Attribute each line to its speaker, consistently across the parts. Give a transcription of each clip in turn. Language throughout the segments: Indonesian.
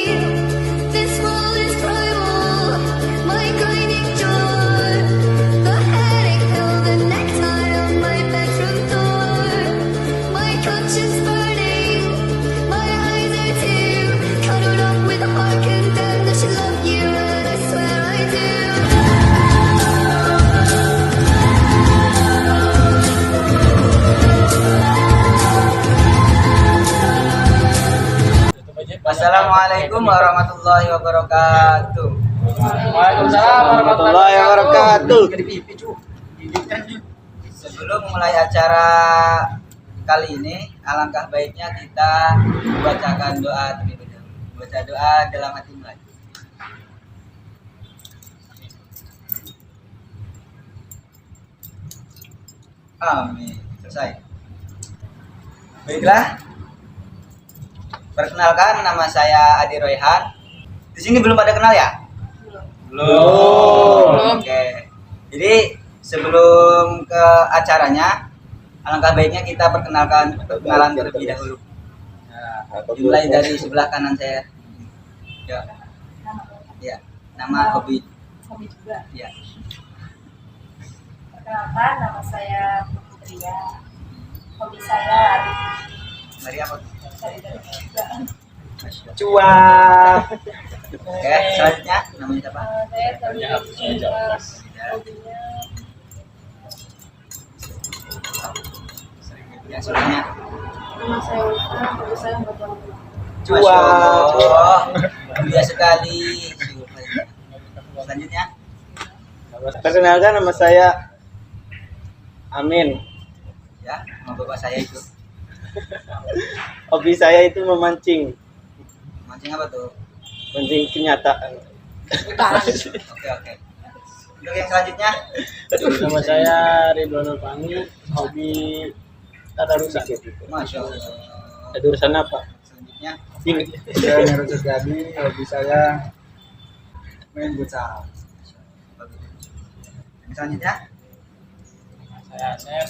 Speaker 1: This world is primal, my guiding door. The headache pill, the necktie on my bedroom door. My conscience burning, my eyes are too. Cuddled up with a heart condemned. I should love you, and I swear I do.
Speaker 2: Wassalamualaikum warahmatullahi wabarakatuh.
Speaker 3: Waalaikumsalam warahmatullahi wabarakatuh.
Speaker 2: Sebelum mulai acara kali ini, alangkah baiknya kita membacakan doa terlebih dahulu. Baca doa dalam hati mulai. Amin. Selesai. Baiklah. Perkenalkan, nama saya Adi Royhan. Di sini belum pada kenal ya?
Speaker 3: Belum.
Speaker 2: Oke. Jadi sebelum ke acaranya, alangkah baiknya kita perkenalan terlebih dahulu. Dimulai dari sebelah kanan saya. Ya. Ya. Nama hobi.
Speaker 4: Hobi juga.
Speaker 2: Ya.
Speaker 4: Perkenalkan, nama saya Putria. Hobi saya
Speaker 2: Mari apa?
Speaker 4: cari juga.
Speaker 3: Cuap.
Speaker 2: Oke, selanjutnya namanya siapa?
Speaker 4: Saya hobi hobinya
Speaker 2: Ya, sebelumnya.
Speaker 4: nama saya Ulfa. Hobi saya membaca buku.
Speaker 2: Masya Allah, mulia sekali. Selanjutnya,
Speaker 3: Perkenalkan, nama saya Amin.
Speaker 2: ya, nama bapak saya itu.
Speaker 3: Hobi saya itu memancing,
Speaker 2: Mancing apa tuh?
Speaker 3: mancing kenyataan.
Speaker 2: Oke, oke. Untuk yang selanjutnya,
Speaker 5: Nama saya Ridwan Panyu, hobi tadarusan.
Speaker 2: Masya Allah.
Speaker 3: Jurusan apa?
Speaker 2: Selanjutnya,
Speaker 3: Ini.
Speaker 5: Saya Nero Setiadi, hobi saya main futsal.
Speaker 2: yang selanjutnya,
Speaker 5: Saya Asep,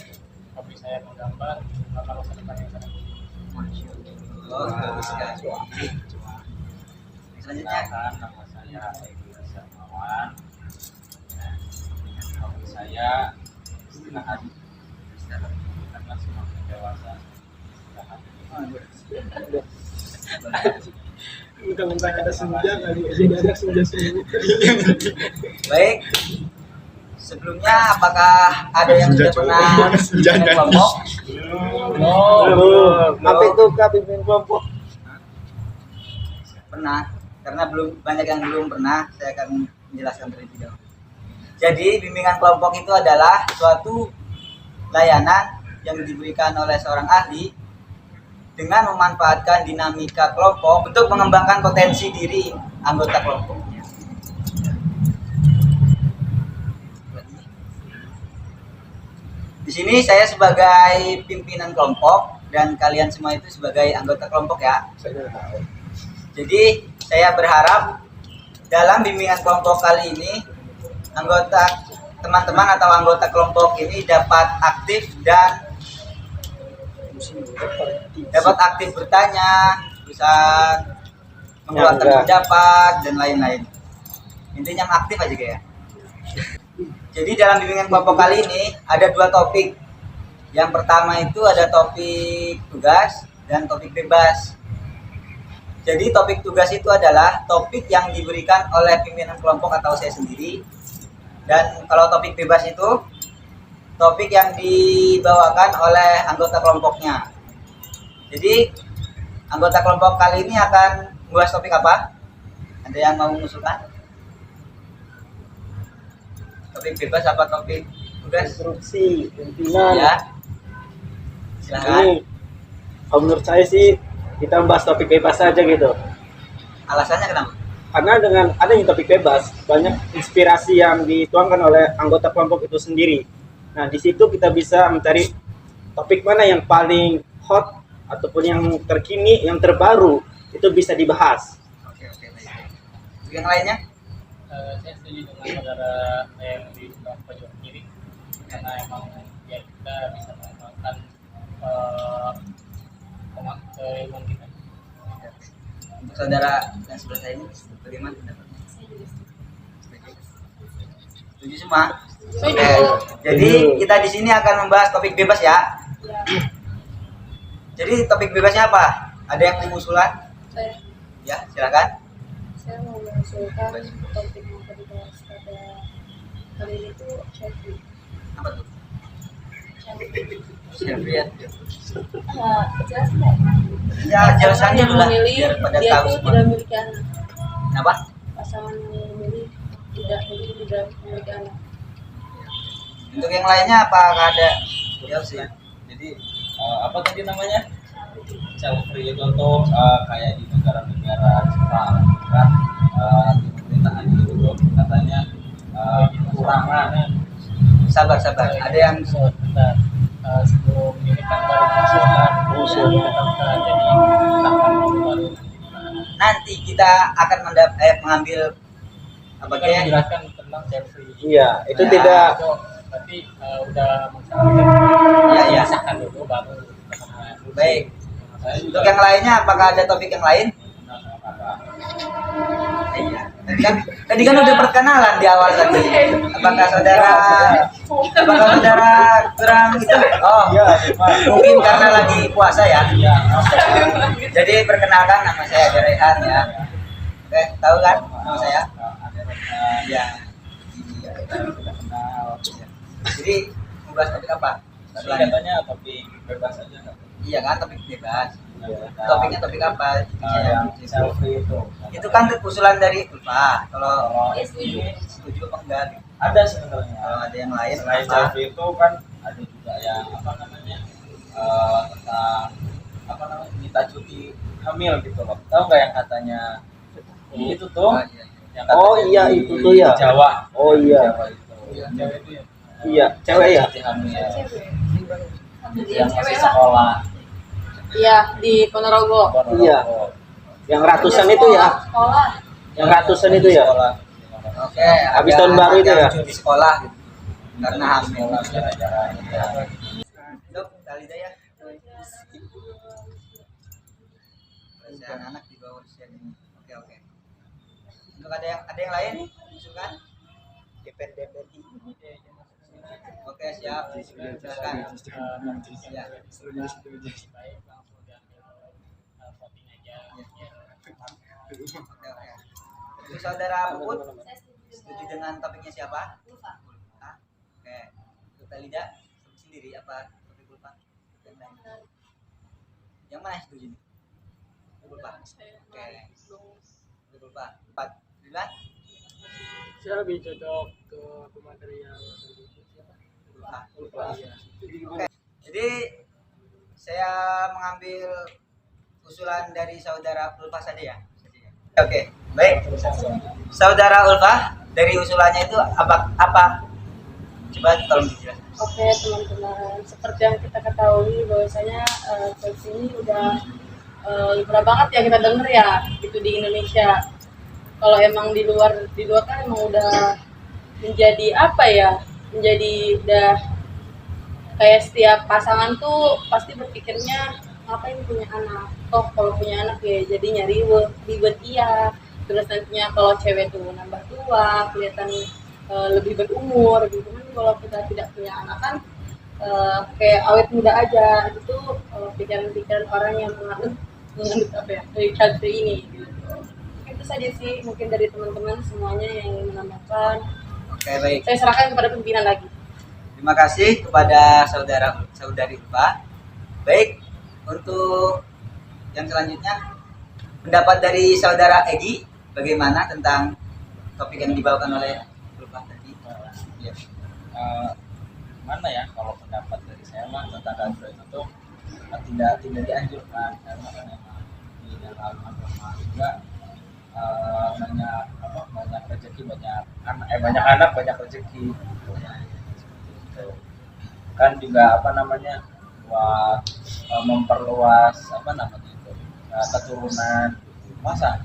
Speaker 5: hobi saya menggambar, bakal masa depan yang cerah.
Speaker 2: Masya Allah, bagus sekali. Yang selanjutnya,
Speaker 5: Nama saya Egi Sarmawan, hobi saya istirahat karena semakin dewasa istirahat. Mentang-mentang ada senja kali jadi ada senja-senja.
Speaker 2: baik. Sebelumnya, apakah ada yang sudah pernah bimbingan kelompok?
Speaker 3: Apa itu Kak pimpin kelompok?
Speaker 2: Pernah, karena belum banyak yang belum pernah, saya akan menjelaskan terlebih dahulu. Jadi, bimbingan kelompok itu adalah suatu layanan yang diberikan oleh seorang ahli dengan memanfaatkan dinamika kelompok untuk mengembangkan potensi diri anggota kelompoknya. Di sini saya sebagai pimpinan kelompok dan kalian semua itu sebagai anggota kelompok ya. Jadi saya berharap dalam bimbingan kelompok kali ini teman-teman atau anggota kelompok ini dapat aktif dan dapat aktif bertanya, bisa mengeluarkan pendapat dan lain-lain. Intinya aktif aja ya. Jadi dalam bimbingan kelompok kali ini ada dua topik. Yang pertama itu ada topik tugas dan topik bebas. Jadi topik tugas itu adalah topik yang diberikan oleh pimpinan kelompok atau saya sendiri. Dan kalau topik bebas itu topik yang dibawakan oleh anggota kelompoknya. Jadi anggota kelompok kali ini akan membahas topik apa? Ada yang mau mengusulkan? Topik bebas apa topik tugas?
Speaker 3: Instruksi pimpinan.
Speaker 2: Ya. Silakan.
Speaker 3: Ini, kalau menurut saya sih kita bahas topik bebas saja gitu.
Speaker 2: Alasannya kenapa?
Speaker 3: Karena dengan adanya topik bebas, banyak inspirasi yang dituangkan oleh anggota kelompok itu sendiri. Nah, di situ kita bisa mencari topik mana yang paling hot ataupun yang terkini, yang terbaru, itu bisa dibahas.
Speaker 2: Oke, baik. Yang lainnya?
Speaker 5: Saya setuju dengan saudara yang di sebelah pojok kiri karena emang ya kita bisa mengembangkan keilmuan kita.
Speaker 2: Untuk saudara yang sebelah saya ini bagaimana pendapatnya? Setuju semua?
Speaker 4: Setuju.
Speaker 2: Oke. Jadi kita di sini akan membahas topik bebas ya.
Speaker 4: Ya,
Speaker 2: Jadi topik bebasnya apa? Ada yang mengusulan?
Speaker 4: saya
Speaker 2: Ya, silakan.
Speaker 4: saya mau mengusulkan topik yang tadi dibahas pada kali ini tuh Chevy.
Speaker 2: Apa tuh?
Speaker 4: Chevy.
Speaker 2: Silakan.
Speaker 4: Jelas nggak?
Speaker 2: Ya, jelasannya
Speaker 4: yang
Speaker 2: dulu lah
Speaker 4: memilih
Speaker 2: biar pada
Speaker 4: dia
Speaker 2: tahu
Speaker 4: tuh
Speaker 2: semua.
Speaker 4: tidak memiliki anak.
Speaker 2: Kenapa?
Speaker 4: Pasangan yang memilih tidak memiliki anak.
Speaker 2: Untuk yang lainnya apakah ada? Ya sih.
Speaker 6: Jadi apa tadi namanya? Child free contoh kayak di negara-negara Jepang kan di pemerintahan itu katanya kekurangan.
Speaker 2: Sabar. Ada yang
Speaker 5: Bentar. Sebelum ini kan baru mengusulkan jadi baru
Speaker 2: nanti kita akan mengambil apa
Speaker 5: akan
Speaker 2: ya?
Speaker 5: menjelaskan tentang selfie.
Speaker 3: Iya, itu
Speaker 2: Ya.
Speaker 3: tidak.
Speaker 5: Tapi udah mengusahakan
Speaker 2: Iya.
Speaker 5: disahkan dulu baru.
Speaker 2: Baik.
Speaker 6: Saya
Speaker 2: Untuk yang lainnya apakah ada topik yang lain? Iya. Tadi kan udah perkenalan di awal tadi. Apakah saudara kurang itu? Oh,
Speaker 6: Iya,
Speaker 2: mungkin karena lagi puasa ya. Jadi perkenalkan, nama saya Rehan ya. Oke, tahu kan nama saya? Iya. Jadi mau bahas topik apa?
Speaker 6: Tadi katanya topik bebas aja nggak?
Speaker 2: Iya kan, topik bebas.
Speaker 6: Iya.
Speaker 2: Topiknya topik apa?
Speaker 6: Yang selfie itu.
Speaker 2: Itu kan usulan dari Ulfa. Kalau
Speaker 4: Setuju.
Speaker 2: setuju apa enggak?
Speaker 6: Ada sebenarnya.
Speaker 2: Kalau ada yang lain,
Speaker 6: Selain
Speaker 2: apa?
Speaker 6: selfie itu kan ada juga yang apa namanya tentang apa namanya minta cuti hamil gitu loh. Tahu nggak yang katanya itu tuh?
Speaker 2: Oh, iya.
Speaker 6: Yang
Speaker 3: Oh,
Speaker 6: katanya
Speaker 3: iya,
Speaker 6: di
Speaker 3: itu tuh ya.
Speaker 6: Jawa.
Speaker 3: Oh, iya.
Speaker 6: Jawa itu. Cewek itu ya.
Speaker 3: Iya, cewek ya.
Speaker 6: Cuti hamil.
Speaker 4: Cewek.
Speaker 6: Yang masih sekolah.
Speaker 4: Iya, di Ponorogo.
Speaker 3: Iya. Yang ratusan itu ya.
Speaker 4: Sekolah.
Speaker 3: Yang ratusan itu ya.
Speaker 6: Sekolah.
Speaker 2: Oke,
Speaker 3: Habis
Speaker 2: ada
Speaker 3: tahun baru itu
Speaker 2: yang
Speaker 3: ya?
Speaker 2: cuti sekolah gitu. Karena hamil.
Speaker 6: Sekolah jalan-jalan.
Speaker 2: Dok, Talida ya. Usia anak di bawah usia ini. Oke. Untuk ada yang lain? Usulkan? DPRI. Oke, siap. Silakan. Ya.
Speaker 5: Baik, langsung diambil voting aja.
Speaker 2: Oke. Untuk saudara Puput, setuju dengan topiknya siapa?
Speaker 4: Lupa.
Speaker 2: Hah? Oke. Untuk Talida sendiri apa topik Ulfa? Yang lain? Yang mana yang setuju nih? Ulfa. Oke. Ulfa. 4. Dilan?
Speaker 5: Saya lebih cocok ke pemateri yang
Speaker 2: Ulfa. Oke. Jadi saya mengambil usulan dari saudara Ulfa saja ya. Oke, baik. Saudara Ulfa, dari usulannya itu apa? Coba tolong dijelaskan.
Speaker 4: Oke teman-teman, seperti yang kita ketahui bahwasanya Chelsea ini udah pernah banget ya kita denger ya gitu di Indonesia. Kalau emang di luar kan emang udah menjadi apa ya? Menjadi udah kayak setiap pasangan tuh pasti berpikirnya ngapain punya anak. Toh kalau punya anak ya jadinya ribet iya. Terus nantinya kalau cewek tuh nambah tua, kelihatan lebih berumur gitu kan. Kalau kita tidak punya anak kan kayak awet muda aja. Itu pikiran-pikiran orang yang menganut apa ya dari child free ini gitu. Itu saja sih mungkin dari teman-teman semuanya yang ingin menambahkan.
Speaker 2: Oke, baik.
Speaker 4: Saya serahkan kepada pimpinan lagi.
Speaker 2: Terima kasih kepada saudari Ulfa. Baik, untuk yang selanjutnya pendapat dari saudara Egi bagaimana tentang topik yang dibawakan oleh Ulfa tadi? Ya.
Speaker 6: Mana ya kalau pendapat dari saya mah tentang kafir itu tidak dianjurkan karena kan memang di dalam agama juga banyak rezeki banyak anak banyak rezeki gitu. Kan juga buat memperluas keturunan gitu. Masa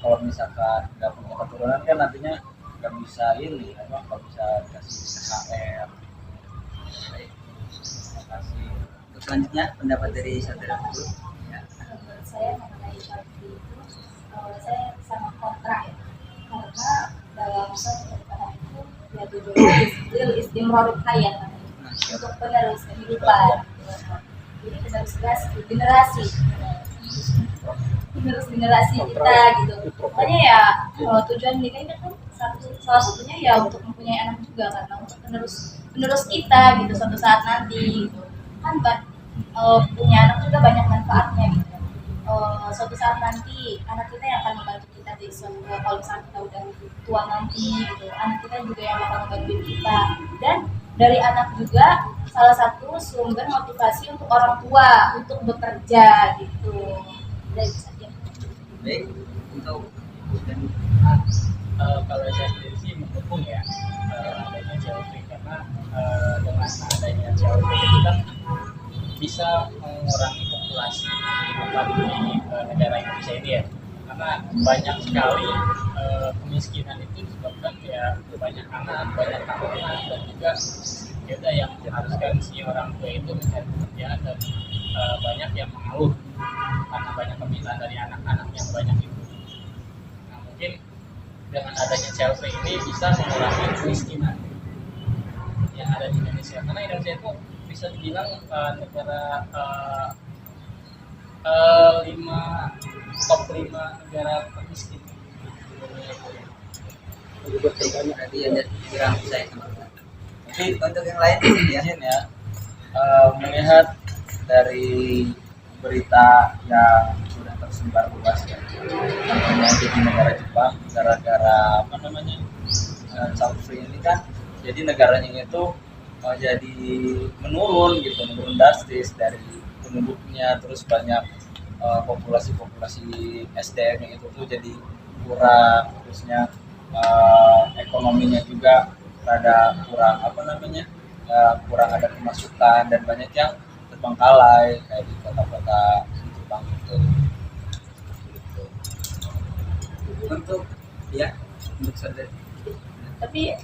Speaker 6: kalau misalkan nggak punya keturunan kan nantinya nggak bisa nggak bisa dikasih THR. Terima kasih.
Speaker 2: Untuk selanjutnya pendapat dari saudara Puput. Ya.
Speaker 4: Menurut saya mengenai child free itu
Speaker 7: saya sangat kontra ya, karena dalam suatu pernikahan itu ya tujuannya istimrarul hayat untuk penerus kehidupan, jadi penerus generasi kita gitu. Makanya ya tujuan nikah ini kan salah satunya ya untuk mempunyai anak juga, karena untuk penerus kita gitu suatu saat nanti gitu. Kan punya anak juga banyak manfaatnya gitu. Suatu saat nanti anak kita yang akan membantu kita di kalau misalnya kita udah tua nanti gitu, anak kita juga yang akan membantu kita. Dan dari anak juga salah satu sumber motivasi untuk orang tua untuk bekerja gitu. Dan itu saja.
Speaker 2: Baik, untuk dan
Speaker 5: Kalau saya sendiri sih mendukung ya adanya CLV, karena dengan adanya CLV itu kan bisa mengurangi populasi di negara Indonesia ini ya, karena banyak sekali kemiskinan itu disebabkan ya banyak anak, banyak tanggungan, dan juga ya udah yang mengharuskan si orang tua itu mencari pekerjaan, dan banyak yang mengeluh karena banyak pemisahan dari anak-anak yang banyak itu. Nah, mungkin dengan adanya CLV ini bisa mengurangi kemiskinan yang ada di Indonesia, karena Indonesia itu bisa dibilang negara top 5 negara termiskin di dunia itu.
Speaker 2: berarti ada pikiran saya sama. Tapi untuk yang lain ya,
Speaker 6: Izin ya, melihat dari berita yang sudah tersebar luas ya, contohnya di negara Jepang, gara-gara apa namanya child free ini kan, jadi negaranya itu jadi menurun drastis dari penduduknya, terus banyak populasi SDM yang itu tuh jadi kurang, terusnya ekonominya juga rada kurang kurang ada pemasukan, dan banyak yang terbengkalai kayak di kota-kota Jepang itu.
Speaker 2: untuk ya untuk saudara.
Speaker 4: Tapi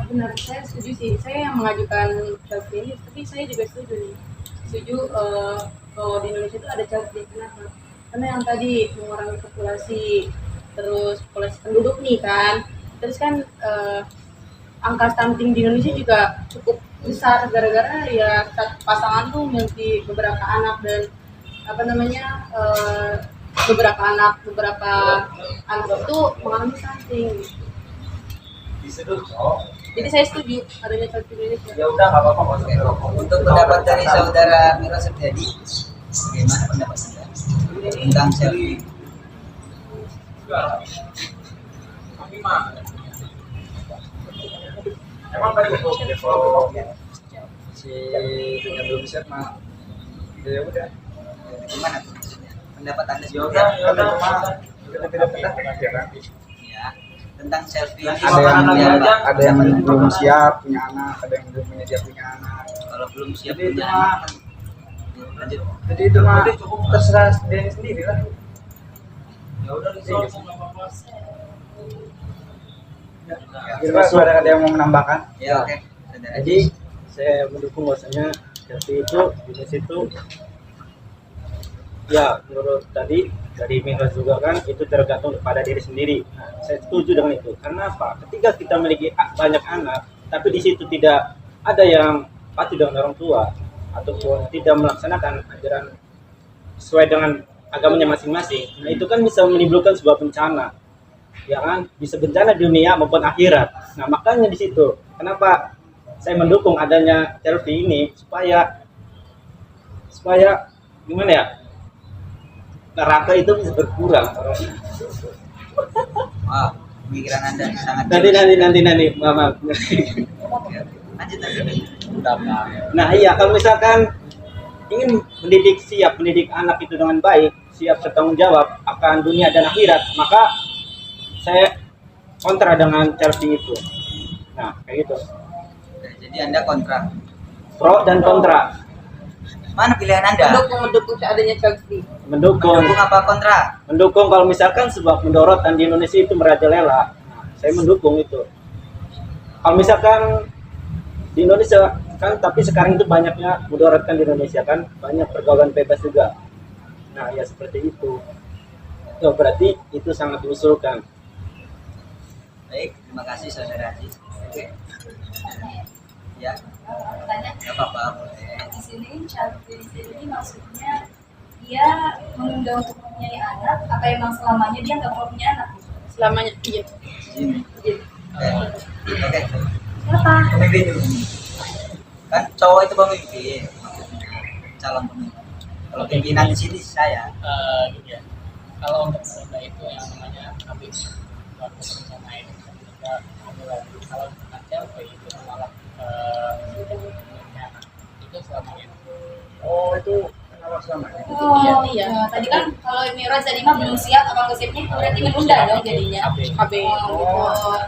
Speaker 4: benar, saya setuju sih, saya yang mengajukan child free ini, tapi saya juga setuju nih, kalau di Indonesia itu ada child free. Kenapa? Karena yang tadi mengurangi populasi, terus populasi penduduk nih kan, terus kan angka stunting di Indonesia juga cukup besar gara-gara ya pasangan tuh memiliki beberapa anak, dan beberapa anak itu mengalami stunting gitu. Jadi saya setuju adanya child free Indonesia.
Speaker 6: Ya udah, nggak apa-apa, masuk ke rokok.
Speaker 2: Untuk pendapat dari saudara Mira Setiadi, bagaimana pendapat Anda tentang selfie?
Speaker 3: Emang tadi si yang belum siap mah ya udah,
Speaker 2: Gimana tuh maksudnya? Pendapat Anda
Speaker 6: Ya udah,
Speaker 2: ya tentang selfie ini.
Speaker 3: ada yang belum siap punya anak, ada yang belum siap punya anak.
Speaker 2: Kalau belum siap
Speaker 3: Jadi itu
Speaker 2: punya
Speaker 3: mah,
Speaker 2: anak, lanjut.
Speaker 3: jadi itu mah terserah dia sendiri lah.
Speaker 6: Ya udah, resolve, nggak apa-apa.
Speaker 3: Kira-kira ada yang mau menambahkan?
Speaker 2: Ya oke. Saudara.
Speaker 3: Jadi saya mendukung bahwasanya selfie itu di situ ya, menurut tadi dari Mira juga kan itu tergantung pada diri sendiri. Nah, saya setuju dengan itu. Karena apa? Ketika kita memiliki banyak anak, tapi di situ tidak ada yang patuh dengan orang tua ataupun tidak melaksanakan ajaran sesuai dengan agamanya masing-masing, nah itu kan bisa menimbulkan sebuah bencana, ya kan? Bisa bencana di dunia maupun akhirat. Nah makanya di situ kenapa saya mendukung adanya selfie ini supaya gimana ya, neraka itu bisa berkurang.
Speaker 2: Wah, pemikiran Anda sangat
Speaker 3: Nanti maaf.
Speaker 2: lanjut.
Speaker 3: Nah iya, kalau misalkan ingin mendidik anak itu dengan baik, siap bertanggung jawab akan dunia dan akhirat, maka saya kontra dengan selfie itu. Nah kayak gitu,
Speaker 2: Jadi Anda kontra.
Speaker 3: pro dan kontra.
Speaker 2: Mana pilihan Anda?
Speaker 4: Mendukung adanya child free.
Speaker 3: Mendukung
Speaker 2: apa kontra?
Speaker 3: kalau misalkan sebuah mendorotan di Indonesia itu merajalela, nah, saya mendukung itu. Kalau misalkan di Indonesia kan, tapi sekarang itu banyaknya mudorotkan di Indonesia kan, banyak pergaulan bebas juga. Nah ya seperti itu. Oh, berarti itu sangat diusulkan.
Speaker 2: Baik, terima kasih saudara Haji. Oke. Ya,
Speaker 7: Tanya
Speaker 2: nggak apa-apa. Boleh.
Speaker 7: di sini child raising ini maksudnya dia menunda untuk mempunyai anak apa emang selamanya dia nggak mau punya anak?
Speaker 4: Selamanya iya.
Speaker 2: Sini. Oke.
Speaker 7: Kenapa?
Speaker 2: Pemimpin dulu. Kan cowok itu pemimpin, maksudnya calon pemimpin. Kalau pimpinan di sini saya.
Speaker 5: Gitu ya. Kalau untuk mereka itu yang namanya habib waktu berencana itu kita mulai kalau aja itu menolak itu selamanya.
Speaker 3: Oh, itu kenapa selamanya?
Speaker 7: Oh
Speaker 4: Iya.
Speaker 7: iya. Tadi kan kalau Miraj tadi mah belum siap apa konsepnya berarti menunda dong jadinya.
Speaker 4: KB.
Speaker 7: Oh,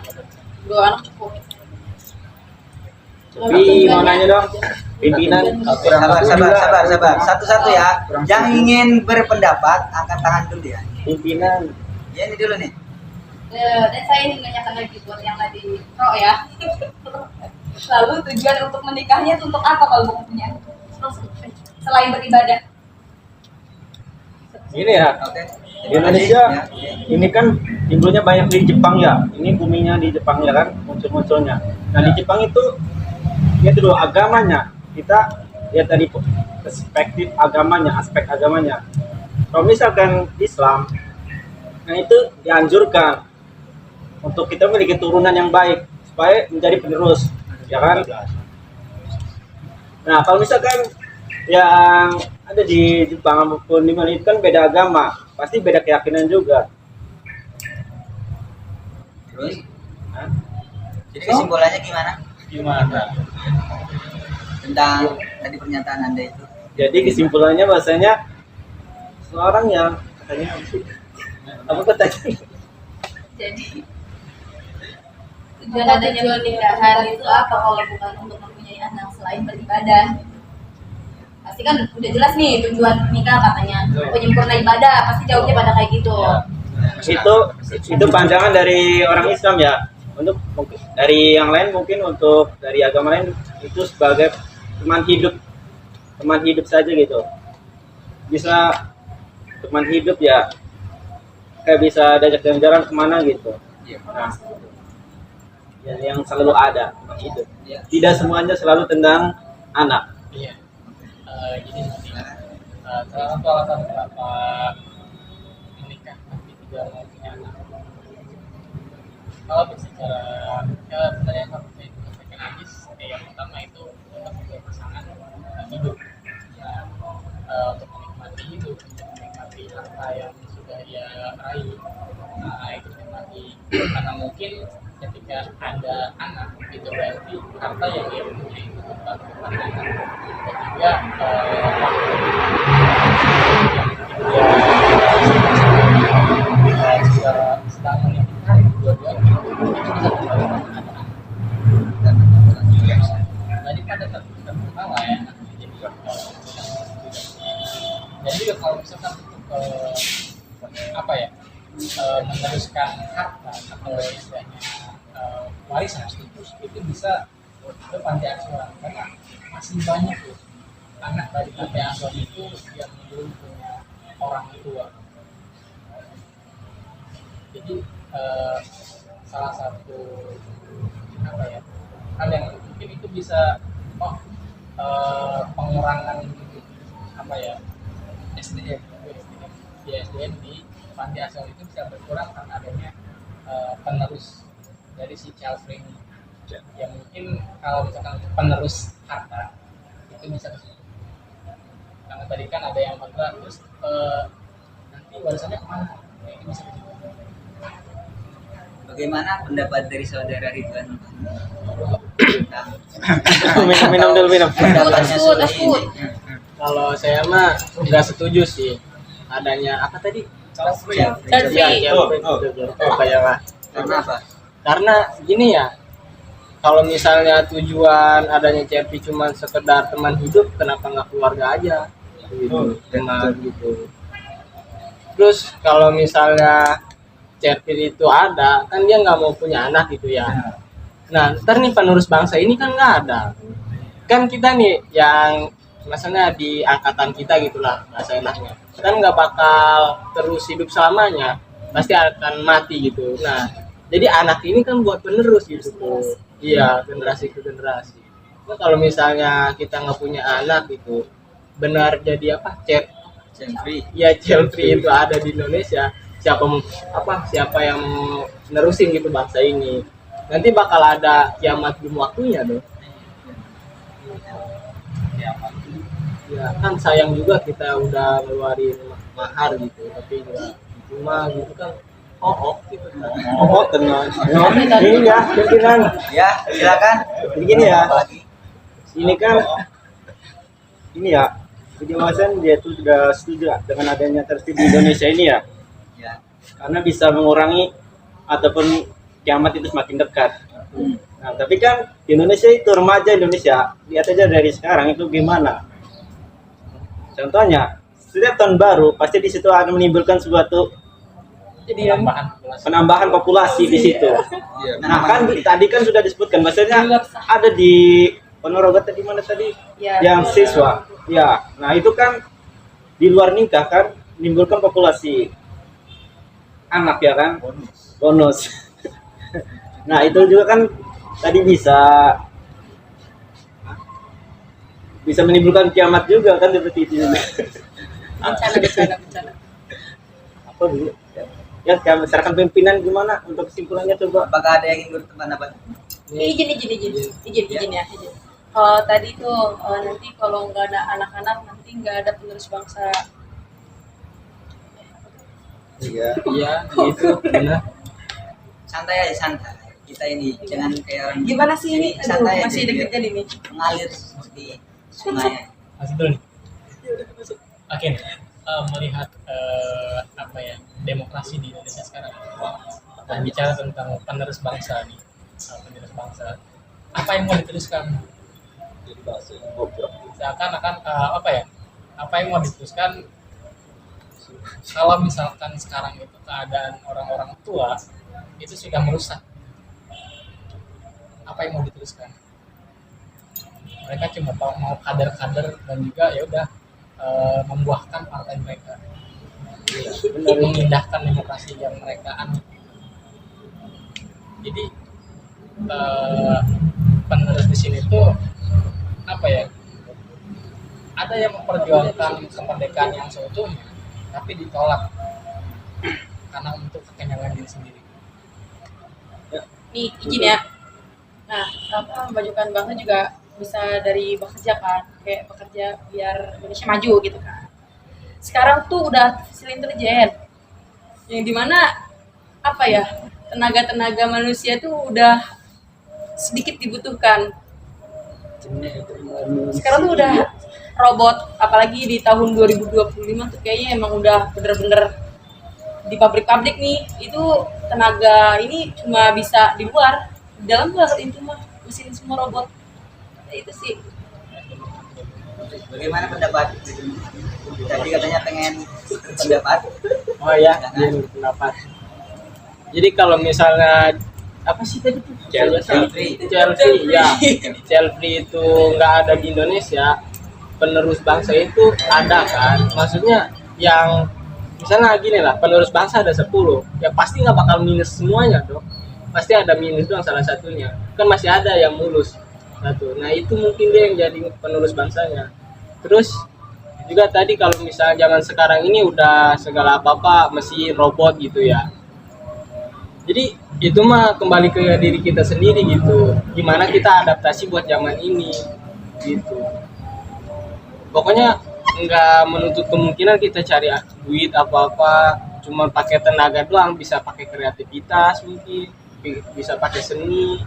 Speaker 4: Dua anak cukup.
Speaker 3: Tapi mau nanya dong, pimpinan.
Speaker 2: Sabar. Satu-satu ya. Yang ingin berpendapat angkat tangan dulu ya.
Speaker 3: Pimpinan.
Speaker 2: Ya ini dulu nih.
Speaker 7: dan saya ingin menanyakan lagi buat yang tadi pro ya. Lalu tujuan untuk menikahnya itu untuk apa kalau bukan punya anak? Selain beribadah.
Speaker 3: Ini ya,
Speaker 2: Oke.
Speaker 3: di Indonesia
Speaker 2: Ya.
Speaker 3: ini kan timbulnya banyak di Jepang ya. Ini buminya di Jepang ya kan, muncul-munculnya. Nah di Jepang itu ya dulu agamanya. Kita lihat tadi perspektif agamanya, aspek agamanya. Kalau misalkan Islam, nah itu dianjurkan untuk kita memiliki turunan yang baik supaya menjadi penerus, ya kan? Nah kalau misalkan yang ada di Jepang maupun di mana itu kan beda agama, pasti beda keyakinan juga.
Speaker 2: Terus,
Speaker 3: Hah?
Speaker 2: jadi kesimpulannya gimana
Speaker 5: Gimana?
Speaker 2: tentang tadi pernyataan Anda itu?
Speaker 3: Jadi kesimpulannya bahasanya seorang yang katanya apa katanya?
Speaker 7: Jadi tujuan adanya pernikahan itu apa kalau bukan untuk mempunyai anak selain beribadah? Pasti kan udah jelas nih tujuan nikah katanya penyempurna ibadah, pasti jauhnya pada kayak gitu.
Speaker 3: Itu pandangan dari orang Islam ya. Untuk mungkin dari yang lain mungkin untuk dari agama lain itu sebagai teman hidup saja gitu. Bisa teman hidup ya, kayak bisa diajak jalan-jalan kemana gitu. Nah, yang selalu ada teman hidup. Tidak semuanya selalu tentang anak.
Speaker 5: Iya. Jadi nanti salah satu alasan kenapa menikah tapi tidak mau punya anak. Kalau berbicara sebenarnya kalau saya itu sampaikan lagi, yang pertama itu untuk membuat pasangan hidup, ya, untuk menikmati hidup, untuk menikmati harta yang sudah dia raih, itu menikmati karena mungkin ketika ada anak itu berarti harta yang dia punya itu tetap kepada anak dan juga yang dia sedang menikah dua-duanya itu bisa kembali kepada anak. Tadi pada terutama ya jadi juga kalau misalkan untuk apa ya meneruskan harta atau istilahnya warisan itu bisa ke panti asuhan karena masih banyak loh anak dari panti asuhan itu yang belum punya orang tua. Jadi salah satu apa ya hal yang mungkin itu bisa pengurangan apa ya SDM di panti asuhan itu bisa berkurang karena adanya penerus dari si child free ini. Yang mungkin kalau misalkan penerus harta itu bisa ke situ. Karena tadi kan ada yang kontrak terus nanti warisannya kemana? Nah, itu bisa ke situ.
Speaker 2: Bagaimana pendapat dari saudara Ridwan?
Speaker 3: minum dulu.
Speaker 2: Pendapatnya soal
Speaker 4: Takut.
Speaker 2: ini.
Speaker 6: Kalau saya mah nggak setuju sih adanya apa tadi?
Speaker 2: Child free.
Speaker 4: Child free.
Speaker 6: Ya, kayak lah.
Speaker 2: Karena apa?
Speaker 6: Karena gini ya, kalau misalnya tujuan adanya CFP cuma sekedar teman hidup, kenapa nggak keluarga aja? Gitu, dengan gitu. Terus kalau misalnya CFP itu ada, kan dia nggak mau punya anak gitu ya. Nah, ntar nih penerus bangsa ini kan nggak ada. Kan kita nih yang
Speaker 5: maksudnya di angkatan kita gitulah bahasa enaknya, kan nggak bakal terus hidup selamanya, pasti akan mati gitu. Nah, jadi anak ini kan buat penerus gitu tuh. Iya, generasi ke generasi. Nah, kalau misalnya kita nggak punya anak gitu, benar jadi apa?
Speaker 2: Jeffrey.
Speaker 5: Ya child free itu ada di Indonesia. Siapa yang nerusin gitu bangsa ini? Nanti bakal ada kiamat belum waktunya dong. Ya kan sayang juga kita udah ngeluarin mahar gitu, tapi enggak cuma gitu kan gitu kan.
Speaker 3: Tenang. Ini ya, pimpinan.
Speaker 2: Ya, silakan.
Speaker 3: Begini ya.
Speaker 2: Apalagi?
Speaker 3: Ini kan ini ya, penjelasan dia tuh sudah setuju dengan adanya tertib di Indonesia ini ya.
Speaker 2: Ya.
Speaker 3: Karena bisa mengurangi ataupun kiamat itu semakin dekat. Nah, tapi kan di Indonesia itu remaja Indonesia, lihat aja dari sekarang itu gimana. Contohnya, setiap tahun baru pasti di situ akan menimbulkan suatu penambahan populasi di situ. Nah, kan tadi kan sudah disebutkan bahasanya ada di Ponorogo tadi mana tadi?
Speaker 4: Ya,
Speaker 3: Yang siswa. Ya, nah itu kan di luar nikah kan menimbulkan populasi anak ya kan? Bonus. Nah, itu juga kan tadi bisa menimbulkan kiamat juga kan seperti itu.
Speaker 4: bencana.
Speaker 3: Apa dulu? Ya, masyarakat pimpinan gimana untuk kesimpulannya coba?
Speaker 2: Apakah ada yang ingin berpendapat?
Speaker 4: Izin ya. Tadi tuh nanti kalau nggak ada anak-anak nanti nggak ada penerus bangsa.
Speaker 3: Iya.
Speaker 5: Iya, gitu. Benar.
Speaker 2: Santai aja, santai. Kita ini jangan kayak orang
Speaker 4: Gimana sih ini? Aduh,
Speaker 2: santai aja,
Speaker 4: masih
Speaker 2: biar
Speaker 4: deg-degan ini.
Speaker 2: mengalir seperti sungai.
Speaker 5: Masih dulu nih. Oke, melihat apa ya, demokrasi di Indonesia sekarang. Nah, bicara tentang penerus bangsa nih, penerus bangsa. Apa yang mau diteruskan? Seakan-akan apa yang mau diteruskan? Kalau misalkan sekarang itu keadaan orang-orang tua itu sudah merusak, apa yang mau diteruskan? Mereka cuma mau kader-kader dan juga ya udah membuahkan partai mereka, mengindahkan demokrasi yang mereka anut. Jadi penerus di sini tuh apa ya? Ada yang memperjuangkan kemerdekaan yang seutuhnya, tapi ditolak karena untuk kekenyangan diri sendiri.
Speaker 4: Nih, izin ya. Nah, memajukan bangsa juga bisa dari bekerja kan, kayak bekerja biar Indonesia maju gitu kan. Sekarang tuh udah artificial intelligence, yang dimana apa ya, tenaga manusia tuh udah sedikit dibutuhkan. Sekarang tuh udah robot, apalagi di tahun 2025 tuh kayaknya emang udah bener-bener di pabrik-pabrik nih, itu tenaga ini cuma bisa di luar, di dalam tuh ngertiin cuma mesin semua robot. Nah, itu sih.
Speaker 2: Bagaimana pendapat? Tadi katanya pengen berpendapat.
Speaker 5: Oh ya, dia berpendapat. Jadi kalau misalnya apa sih tadi tuh? Chelsea ya. Chelsea itu nggak ada di Indonesia. Penerus bangsa itu ada kan? Maksudnya yang misalnya gini lah, penerus bangsa ada 10, ya pasti nggak bakal minus semuanya dong. Pasti ada minus doang salah satunya. Kan masih ada yang mulus satu. Nah itu mungkin dia yang jadi penerus bangsanya. Terus juga tadi kalau misalnya zaman sekarang ini udah segala apa-apa mesin robot gitu ya. Jadi itu mah kembali ke diri kita sendiri gitu. Gimana kita adaptasi buat zaman ini gitu. Pokoknya nggak menutup kemungkinan kita cari duit apa-apa, cuma pakai tenaga doang, bisa pakai kreativitas mungkin, bisa pakai seni,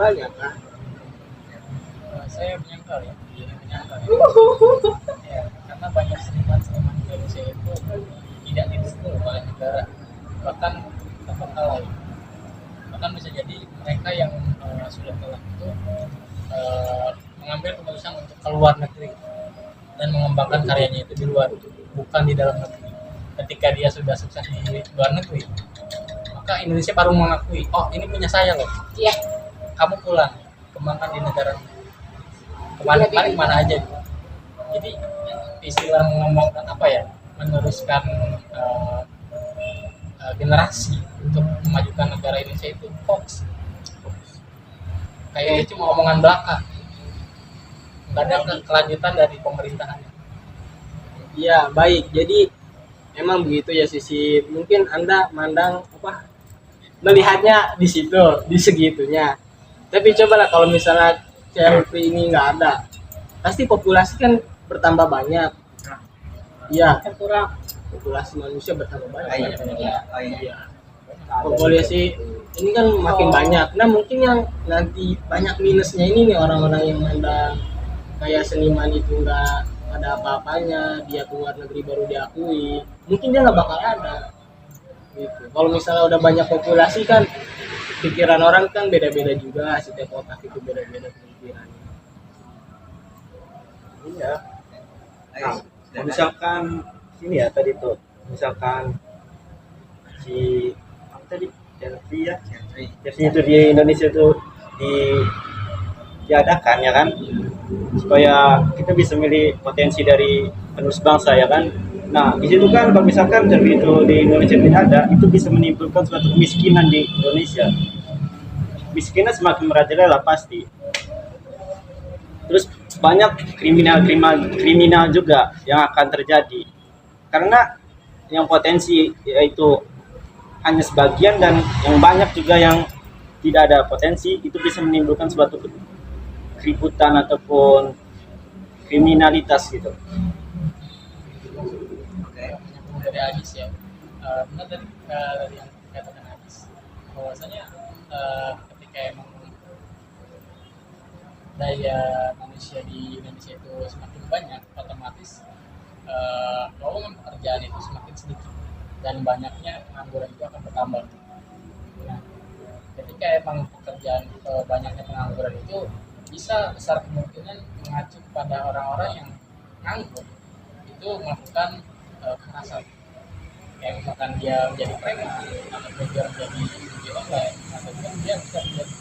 Speaker 5: banyak kan. Saya menyangkal ya. Ya, karena banyak seniman Indonesia itu tidak didukung oleh negara, bahkan lain. Bahkan bisa jadi mereka yang sudah telah itu mengambil keputusan untuk keluar negeri dan mengembangkan karyanya itu di luar, bukan di dalam negeri. Ketika dia sudah sukses di luar negeri, maka Indonesia baru mengakui, oh ini punya saya loh.
Speaker 4: Iya.
Speaker 5: Kamu pulang, kembangkan di negara. Kemana aja. Jadi istilah ngomongkan apa ya, meneruskan generasi untuk memajukan negara Indonesia itu hoax. Kayaknya cuma omongan belaka, nggak ada kelanjutan dari pemerintahan.
Speaker 8: Iya, baik. Jadi emang begitu ya sisi. Mungkin Anda mandang apa? Melihatnya di situ, di segitunya. Tapi cobalah kalau misalnya CLP ini nggak ada, pasti populasi kan bertambah banyak. Iya,
Speaker 4: Berkurang.
Speaker 8: populasi manusia bertambah banyak.
Speaker 2: Iya.
Speaker 8: Populasi ini kan makin banyak. Nah, mungkin yang nanti banyak minusnya ini nih orang-orang yang mandang kayak seniman itu nggak ada apa-apanya, dia keluar negeri baru diakui, mungkin dia nggak bakal ada gitu. Kalau misalnya udah banyak populasi kan pikiran orang kan beda-beda juga, setiap otak itu beda-beda pemikirannya.
Speaker 3: Iya.
Speaker 2: Ayo,
Speaker 3: Nah, misalkan ini ya tadi tuh, misalkan si apa tadi Chelsea ya, Chelsea itu di Indonesia tuh diadakan ya kan, supaya kita bisa milih potensi dari penerus bangsa ya kan. Nah di situ kan kalau misalkan Chelsea itu di Indonesia tidak ada, itu bisa menimbulkan suatu kemiskinan di Indonesia. Kemiskinan semakin merajalela pasti. Terus banyak kriminal juga yang akan terjadi karena yang potensi yaitu hanya sebagian dan yang banyak juga yang tidak ada potensi, itu bisa menimbulkan suatu keributan ataupun kriminalitas gitu.
Speaker 2: Oke.
Speaker 5: Dari Agis ya, benar dari yang dikatakan Agis, bahwasanya ketika emang daya manusia di Indonesia itu semakin banyak, otomatis lowongan pekerjaan itu semakin sedikit dan banyaknya pengangguran itu akan bertambah. Nah, ketika emang pekerjaan banyaknya pengangguran itu bisa besar kemungkinan mengacu kepada orang-orang yang nganggur itu melakukan kekerasan, kayak misalkan dia menjadi preman atau dia menjadi judi online atau dia bisa menjadi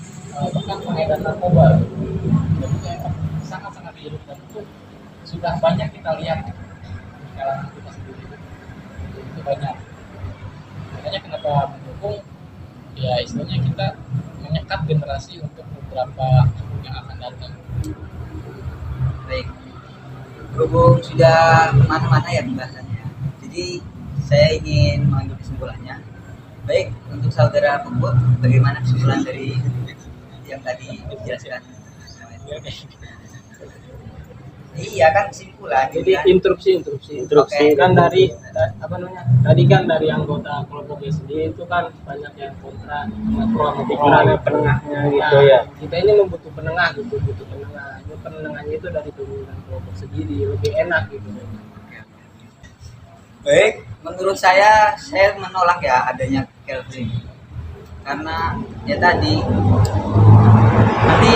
Speaker 5: bahkan pengedar narkoba. Dan itu emang sangat-sangat hidup dan itu sudah banyak kita lihat di kalangan kita sendiri, itu banyak. Makanya kenapa mendukung ya, istilahnya kita menyekat generasi untuk beberapa yang akan datang.
Speaker 2: Baik. Berhubung sudah kemana-mana ya pembahasannya, jadi saya ingin mengambil kesimpulannya. Baik, untuk saudara Puput, bagaimana kesimpulan dari yang tadi dijelaskan? Iya kan kesimpulan.
Speaker 8: Jadi
Speaker 2: kan?
Speaker 8: interupsi
Speaker 2: Oke.
Speaker 8: kan dari apa namanya? Tadi kan dari anggota kelompoknya sendiri itu kan banyak yang kontra sama pro sama pikiran
Speaker 3: Penengahnya gitu
Speaker 8: Nah,
Speaker 3: ya.
Speaker 8: kita ini membutuh penengah gitu, butuh penengah. Itu penengahnya itu dari pimpinan kelompok sendiri lebih enak gitu.
Speaker 2: Baik, menurut saya menolak ya adanya Kelvin karena ya tadi nanti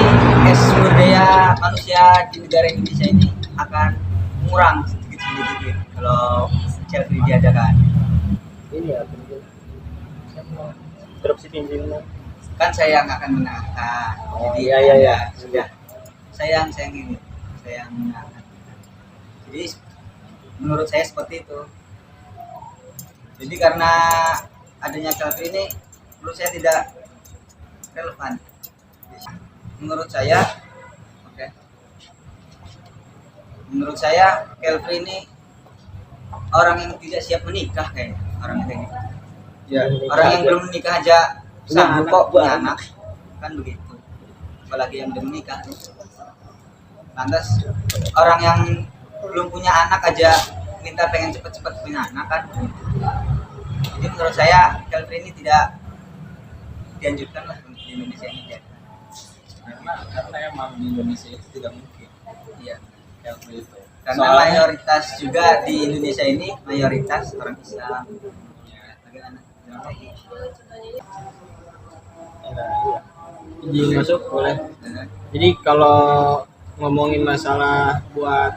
Speaker 2: sumber daya manusia di negara Indonesia ini akan mengurang sedikit kalau Kelvin diadakan.
Speaker 3: Ini ya interupsi pimpinan.
Speaker 2: Kan saya yang akan menangkan.
Speaker 3: Oh,
Speaker 2: Jadi
Speaker 3: iya.
Speaker 2: sudah sayang ini saya yang menangkan. Jadi menurut saya seperti itu. Jadi karena adanya Kelvin ini menurut saya tidak relevan. Menurut saya, oke. Menurut saya Kelvin ini orang yang tidak siap menikah kayaknya, orang yang kayak gitu.
Speaker 3: Ya,
Speaker 2: Orang yang belum menikah aja sanggup
Speaker 3: anak,
Speaker 2: kok punya anak, kan begitu. Apalagi yang belum menikah. Lantas orang yang belum punya anak aja minta pengen cepet-cepet punya anak kan. Jadi menurut saya Kelvin ini tidak dianjurkan lah untuk di Indonesia ini.
Speaker 6: Karena emang di Indonesia itu tidak mungkin.
Speaker 2: Iya.
Speaker 6: Kelvin itu.
Speaker 2: Karena
Speaker 6: Soalnya-
Speaker 2: mayoritas juga di Indonesia ini mayoritas orang Islam. Ya, bagaimana?
Speaker 8: Izin masuk boleh.
Speaker 2: Nah,
Speaker 8: Jadi kalau ngomongin masalah buat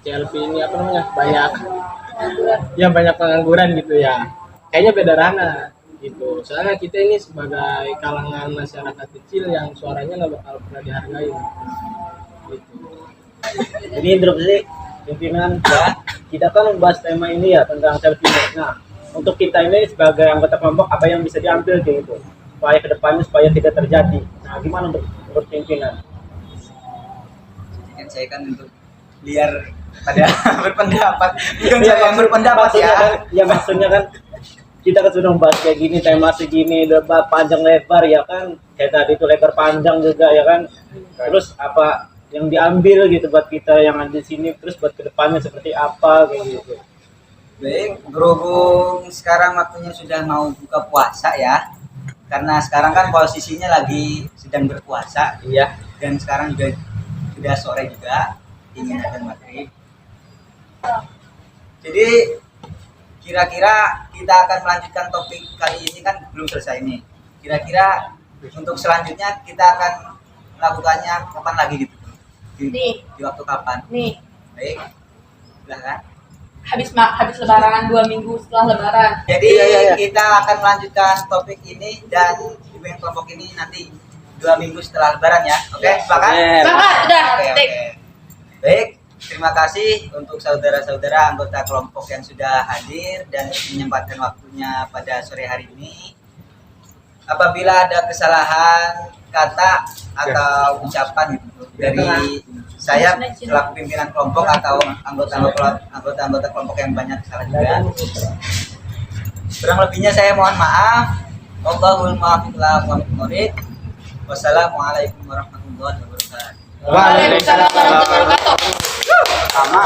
Speaker 8: CLP ini apa namanya banyak ya banyak pengangguran gitu ya, kayaknya beda ranah gitu. Soalnya kita ini sebagai kalangan masyarakat kecil yang suaranya nggak bakal pernah dihargai gitu.
Speaker 3: Jadi introduksi pimpinan ya, kita kan membahas tema ini ya tentang self image. Nah, untuk kita ini sebagai anggota kelompok apa yang bisa diambil gitu supaya kedepannya supaya tidak terjadi. Nah, gimana untuk pimpinan?
Speaker 2: Kan saya kan untuk biar pada berpendapat, bukan
Speaker 3: Iya,
Speaker 2: saya yang berpendapat ya.
Speaker 3: Ya maksudnya kan kita kan sudah membahas kayak gini, tema segini, debat panjang lebar ya kan, kayak tadi itu lebar panjang juga ya kan. Terus apa yang diambil gitu buat kita yang ada di sini, terus buat kedepannya seperti apa kayak gitu.
Speaker 2: Baik, berhubung sekarang waktunya sudah mau buka puasa ya, karena sekarang kan posisinya lagi sedang berpuasa
Speaker 3: Iya.
Speaker 2: dan sekarang juga sudah sore juga, ingin ada maghrib. Jadi kira-kira kita akan melanjutkan topik kali ini kan belum selesai nih. Kira-kira untuk selanjutnya kita akan melakukannya kapan lagi gitu? Di waktu kapan?
Speaker 4: Nih,
Speaker 2: Baik, silahkan.
Speaker 4: habis lebaran 2 minggu setelah lebaran.
Speaker 2: Jadi
Speaker 3: Iya.
Speaker 2: kita akan melanjutkan topik ini dan bimbingan kelompok ini nanti 2 minggu setelah lebaran ya. Oke, sepakat?
Speaker 4: Sepakat, udah,
Speaker 2: Oke,
Speaker 4: tik.
Speaker 2: oke. Baik, terima kasih untuk saudara-saudara anggota kelompok yang sudah hadir dan menyempatkan waktunya pada sore hari ini. Apabila ada kesalahan kata atau ucapan gitu dari saya selaku pimpinan kelompok atau anggota kelompok yang banyak salah juga. Kurang lebihnya saya mohon maaf. Wallahul muwaffiq. Wassalamualaikum warahmatullahi wabarakatuh.
Speaker 4: Waalaikumsalam warahmatullahi wabarakatuh.
Speaker 3: Sama.